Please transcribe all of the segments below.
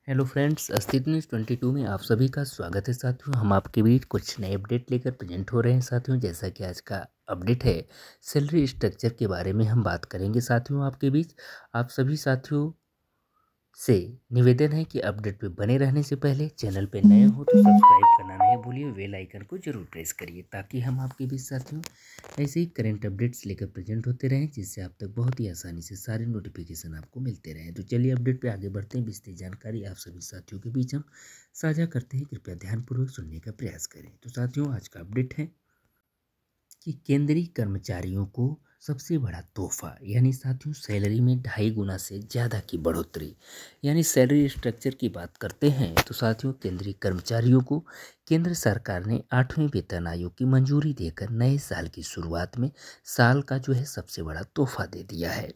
Hello friends, अस्तित्व news 22 में आप सभी का स्वागत है साथियों। हम आपके बीच कुछ नए अपडेट लेकर प्रेजेंट हो रहे हैं साथियों। जैसा कि आज का अपडेट है, सैलरी स्ट्रक्चर के बारे में हम बात करेंगे साथियों। आपके बीच आप सभी साथियों से निवेदन है कि अपडेट पे बने रहने से पहले चैनल पे नए हो तो सब्सक्राइब करना नहीं भूलिए, बेल आइकन को जरूर प्रेस करिए ताकि हम आपके बीच साथियों ऐसे ही करंट अपडेट्स लेकर प्रेजेंट होते रहें, जिससे आप तक बहुत ही आसानी से सारे नोटिफिकेशन आपको मिलते रहें। तो चलिए अपडेट पे आगे बढ़ते हैं। विस्तृत जानकारी आप सभी साथियों के बीच हम साझा करते हैं, कृपया ध्यानपूर्वक सुनने का प्रयास करें। तो साथियों, आज का अपडेट है कि केंद्रीय कर्मचारियों को सबसे बड़ा तोहफा, यानी साथियों सैलरी में 2.5 गुना से ज़्यादा की बढ़ोतरी। यानी सैलरी स्ट्रक्चर की बात करते हैं तो साथियों, केंद्रीय कर्मचारियों को केंद्र सरकार ने 8वें वेतन आयोग की मंजूरी देकर नए साल की शुरुआत में साल का सबसे बड़ा तोहफा दे दिया है।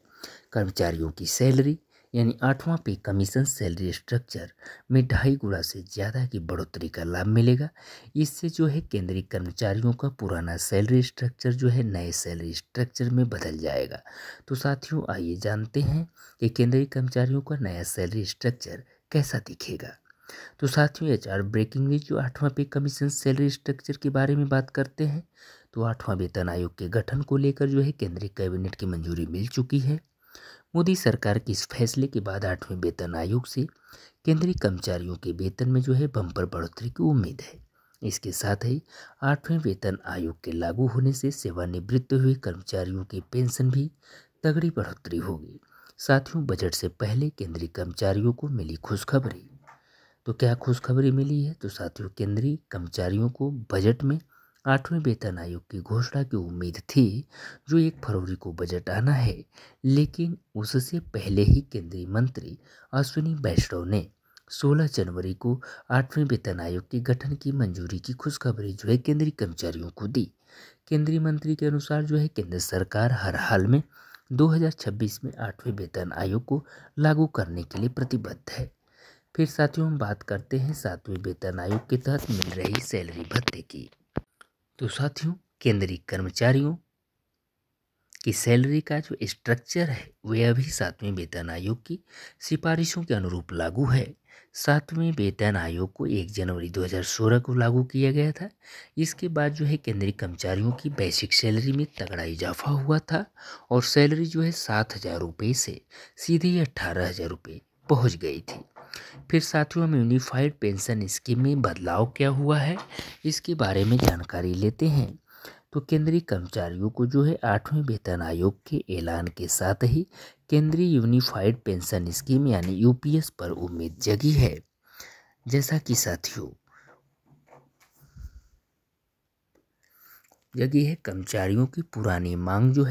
कर्मचारियों की सैलरी यानी 8वां पे कमीशन सैलरी स्ट्रक्चर में 2.5 गुना से ज़्यादा की बढ़ोतरी का लाभ मिलेगा। इससे केंद्रीय कर्मचारियों का पुराना सैलरी स्ट्रक्चर नए सैलरी स्ट्रक्चर में बदल जाएगा। तो साथियों, आइए जानते हैं कि केंद्रीय कर्मचारियों का नया सैलरी स्ट्रक्चर कैसा दिखेगा। तो साथियों, एचआर ब्रेकिंग न्यूज 8वां पे कमीशन सैलरी स्ट्रक्चर के बारे में बात करते हैं। तो 8वां वेतन आयोग के गठन को लेकर केंद्रीय कैबिनेट की मंजूरी मिल चुकी है। मोदी सरकार के इस फैसले के बाद 8वें वेतन आयोग से केंद्रीय कर्मचारियों के वेतन में बम्पर बढ़ोतरी की उम्मीद है। इसके साथ ही 8वें वेतन आयोग के लागू होने से सेवानिवृत्त हुए कर्मचारियों की पेंशन भी तगड़ी बढ़ोतरी होगी। साथियों, बजट से पहले केंद्रीय कर्मचारियों को मिली खुशखबरी। तो क्या खुशखबरी मिली है? तो साथियों, केंद्रीय कर्मचारियों को बजट में 8वें वेतन आयोग की घोषणा की उम्मीद थी, जो 1 फरवरी को बजट आना है। लेकिन उससे पहले ही केंद्रीय मंत्री अश्विनी वैष्णव ने 16 जनवरी को 8वें वेतन आयोग के गठन की मंजूरी की खुशखबरी केंद्रीय कर्मचारियों को दी। केंद्रीय मंत्री के अनुसार केंद्र सरकार हर हाल में 2026 में 8वें वेतन आयोग को लागू करने के लिए प्रतिबद्ध है। फिर साथियों, हम बात करते हैं 7वें वेतन आयोग के तहत मिल रही सैलरी भत्ते की। तो साथियों, केंद्रीय कर्मचारियों की सैलरी का स्ट्रक्चर है वह अभी 7वें वेतन आयोग की सिफारिशों के अनुरूप लागू है। 7वें वेतन आयोग को 1 जनवरी 2016 को लागू किया गया था। इसके बाद केंद्रीय कर्मचारियों की बेसिक सैलरी में तगड़ा इजाफा हुआ था और सैलरी 7,000 रुपये से सीधे 18,000 रुपये पहुँच गई थी। फिर साथियों, हम यूनिफाइड पेंशन स्कीम में बदलाव क्या हुआ है इसके बारे में जानकारी लेते हैं। तो केंद्रीय कर्मचारियों को 8वें वेतन आयोग के ऐलान के साथ ही केंद्रीय यूनिफाइड पेंशन स्कीम यानी यूपीएस पर उम्मीद जगी है। जैसा कि साथियों जगी है, कर्मचारियों की पुरानी मांग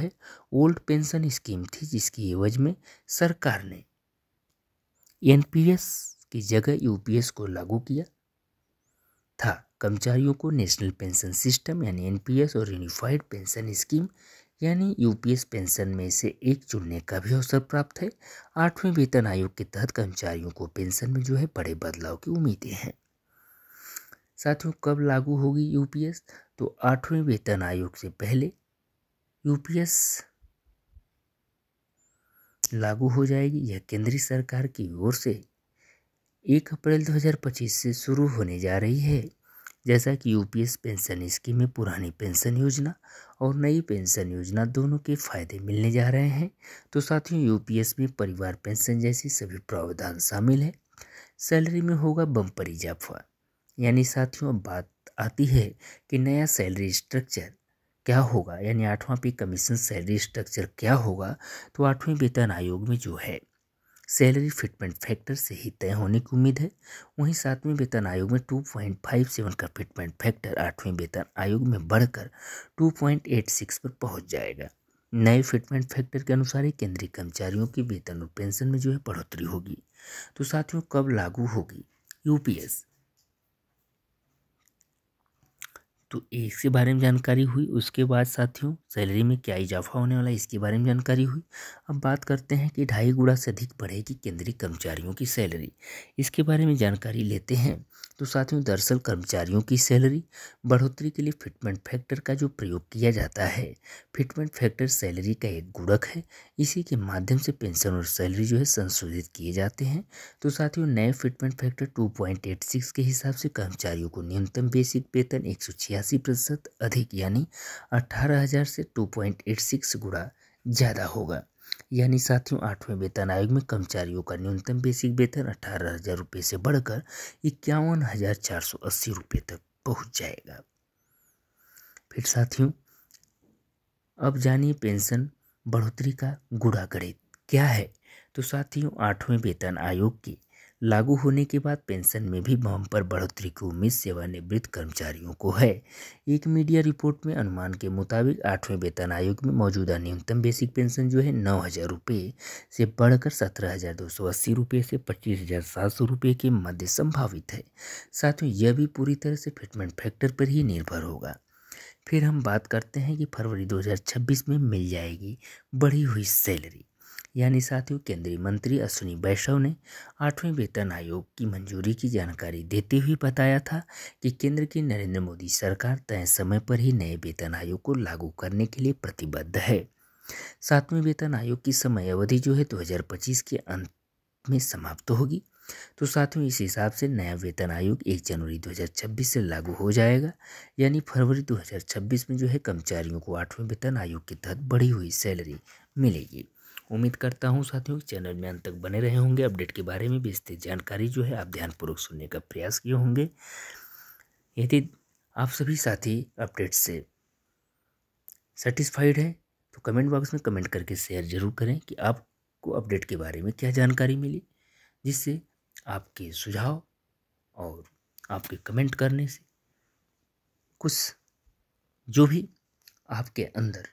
ओल्ड पेंशन स्कीम थी, जिसकी एवज में सरकार ने एनपीएस की जगह यूपीएस को लागू किया था। कर्मचारियों को नेशनल पेंशन सिस्टम यानी एनपीएस और यूनिफाइड पेंशन स्कीम यानी यूपीएस पेंशन में से एक चुनने का भी अवसर प्राप्त है। 8वें वेतन आयोग के तहत कर्मचारियों को पेंशन में बड़े बदलाव की उम्मीदें हैं। साथियों, कब लागू होगी यूपीएस? तो 8वें वेतन आयोग से पहले यूपीएस लागू हो जाएगी। यह केंद्रीय सरकार की ओर से 1 अप्रैल 2025 से शुरू होने जा रही है। जैसा कि यूपीएस पेंशन स्कीम में पुरानी पेंशन योजना और नई पेंशन योजना दोनों के फायदे मिलने जा रहे हैं। तो साथियों, यूपीएस में परिवार पेंशन जैसी सभी प्रावधान शामिल है। सैलरी में होगा बम्पर इजाफा। यानी साथियों, अब बात आती है कि नया सैलरी स्ट्रक्चर क्या होगा, यानी 8वां पे कमीशन सैलरी स्ट्रक्चर क्या होगा। तो 8वें वेतन आयोग में सैलरी फिटमेंट फैक्टर से ही तय होने की उम्मीद है। वहीं 7वें वेतन आयोग में 2.57 का फिटमेंट फैक्टर 8वें वेतन आयोग में बढ़कर 2.86 पर पहुंच जाएगा। नए फिटमेंट फैक्टर के अनुसार ही केंद्रीय कर्मचारियों की वेतन और पेंशन में बढ़ोतरी होगी। तो साथियों, कब लागू होगी यूपीएस? तो इसके बारे में जानकारी हुई। उसके बाद साथियों, सैलरी में क्या इजाफा होने वाला है इसके बारे में जानकारी हुई। अब बात करते हैं कि 2.5 गुना से अधिक बढ़ेगी केंद्रीय कर्मचारियों की सैलरी। इसके बारे में जानकारी लेते हैं। तो साथियों दरअसल कर्मचारियों की सैलरी बढ़ोतरी के लिए फिटमेंट फैक्टर का जो प्रयोग किया जाता है, फिटमेंट फैक्टर सैलरी का एक गुणक है। इसी के माध्यम से पेंशन और सैलरी जो है संशोधित किए जाते हैं। तो साथियों नए फिटमेंट फैक्टर 2.86 के हिसाब से कर्मचारियों को न्यूनतम बेसिक वेतन 186% अधिक यानी 18,000 से 2.86 गुणा ज़्यादा होगा। यानी साथियों 8वें वेतन आयोग में कर्मचारियों का न्यूनतम बेसिक वेतन 18,000 रुपये से बढ़कर 51,480 रुपये तक पहुंच जाएगा। फिर साथियों अब जानिए पेंशन बढ़ोतरी का गुणा गणित क्या है। तो साथियों 8वें वेतन आयोग के लागू होने के बाद पेंशन में भी बम्पर बढ़ोतरी की उम्मीद सेवानिवृत्त कर्मचारियों को है। एक मीडिया रिपोर्ट में अनुमान के मुताबिक 8वें वेतन आयोग में मौजूदा न्यूनतम बेसिक पेंशन जो है 9,000 रुपये से बढ़कर 17,280 रुपये से 25,700 रुपये के मध्य संभावित है। साथियों यह भी पूरी तरह से फिटमेंट फैक्टर पर ही निर्भर होगा। फिर हम बात करते हैं कि फरवरी 2026 में मिल जाएगी बढ़ी हुई सैलरी। यानी साथियों केंद्रीय मंत्री अश्विनी वैष्णव ने 8वें वेतन आयोग की मंजूरी की जानकारी देते हुए बताया था कि केंद्र की नरेंद्र मोदी सरकार तय समय पर ही नए वेतन आयोग को लागू करने के लिए प्रतिबद्ध है। 7वें वेतन आयोग की समय अवधि जो है 2025 के अंत में समाप्त होगी। तो साथियों इस हिसाब से नया वेतन आयोग 1 जनवरी 2026 से लागू हो जाएगा। यानी फरवरी 2026 में जो है कर्मचारियों को 8वें वेतन आयोग के तहत बढ़ी हुई सैलरी मिलेगी। उम्मीद करता हूं साथियों चैनल में अंत तक बने रहे होंगे। अपडेट के बारे में विस्तृत जानकारी जो है आप ध्यानपूर्वक सुनने का प्रयास किए होंगे। यदि आप सभी साथी अपडेट से सेटिस्फाइड हैं तो कमेंट बॉक्स में कमेंट करके शेयर जरूर करें कि आपको अपडेट के बारे में क्या जानकारी मिली, जिससे आपके सुझाव और आपके कमेंट करने से कुछ जो भी आपके अंदर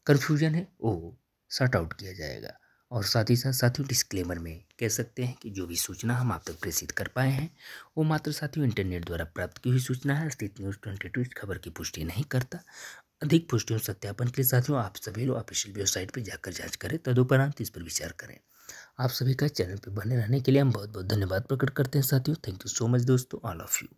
कन्फ्यूजन है वो सॉर्ट आउट किया जाएगा। और साथ ही साथ साथियों डिस्क्लेमर में कह सकते हैं कि जो भी सूचना हम आप तक प्रेषित कर पाए हैं वो मात्र साथियों इंटरनेट द्वारा प्राप्त की हुई सूचना है। स्थित न्यूज़ 22 खबर की पुष्टि नहीं करता। अधिक पुष्टि और सत्यापन के लिए साथियों आप सभी लोग ऑफिशियल वेबसाइट पर जाकर जांच करें, तदुपरांत इस पर विचार करें। आप सभी का चैनल पर बने रहने के लिए हम बहुत बहुत धन्यवाद प्रकट करते हैं साथियों। थैंक यू सो मच दोस्तों, ऑल ऑफ यू।